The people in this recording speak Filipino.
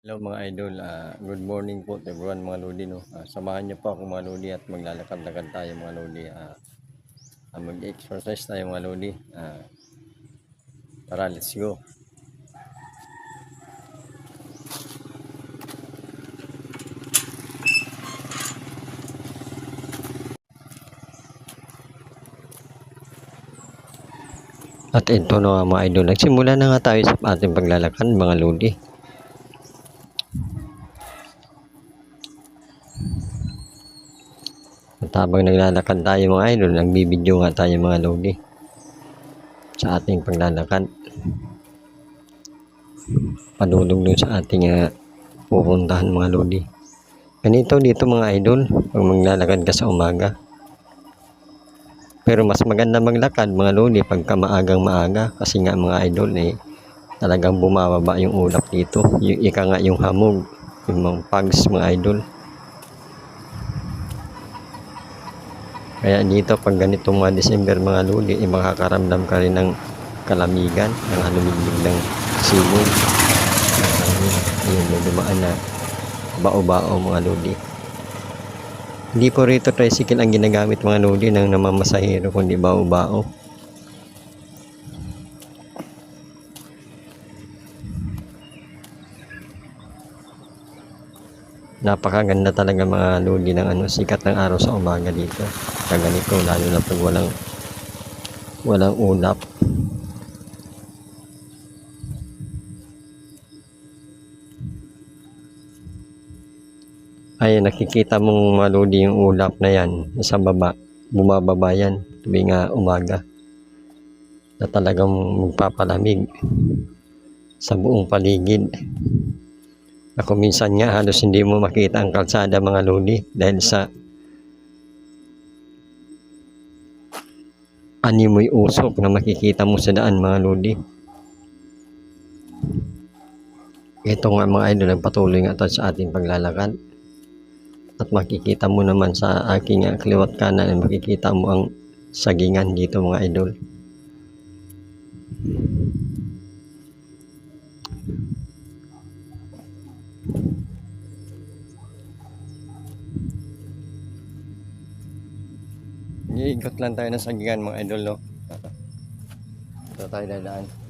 Hello mga idol, good morning po to everyone mga lodi, no. Samahan niyo po ako mga lodi at maglalakad-lakad tayo mga lodi. Mag-exercise tayo mga lodi. Tara, let's go. At ito no mga idol, nagsimula na nga tayo sa ating paglalakad mga lodi. At habang naglalakad tayo mga idol, nagbibideo nga tayo mga lodi sa ating paglalakad. Padulog dun sa ating pupuntahan mga lodi. Ganito dito mga idol, pag maglalakad ka sa umaga. Pero mas maganda maglakad mga lodi pagka maagang maaga kasi nga mga idol talagang bumababa yung ulap dito. Yung ika nga yung hamog, yung mga pugs mga idol. Kaya dito pag ganitong mga December mga lodi, makakaramdam ka rin ng kalamigan, ng halumiglig ng simoy. Yung dumaan na bao-bao mga lodi. Hindi po rito tricycle ang ginagamit mga lodi ng namamasahero kundi bao-bao. Napakaganda talaga mga lodi ng sikat ng araw sa umaga dito. Kaganito lalo na pag walang ulap. Ay nakikita mong mga lodi yung ulap na yan sa baba. Bumababa yan tuwing umaga. Na talagang magpapalamig sa buong paligid. Ako minsan nga halos hindi mo makita ang kalsada mga lodi dahil sa animoy usok na makikita mo sa daan mga lodi. Ito nga mga idol, nagpatuloy nga tayo sa ating paglalakad. At makikita mo naman sa aking kaliwat kanan, makikita mo ang sagingan dito mga idol. Iikot lang tayo ng sagingan mga idol, no? Ito tayo dadaan.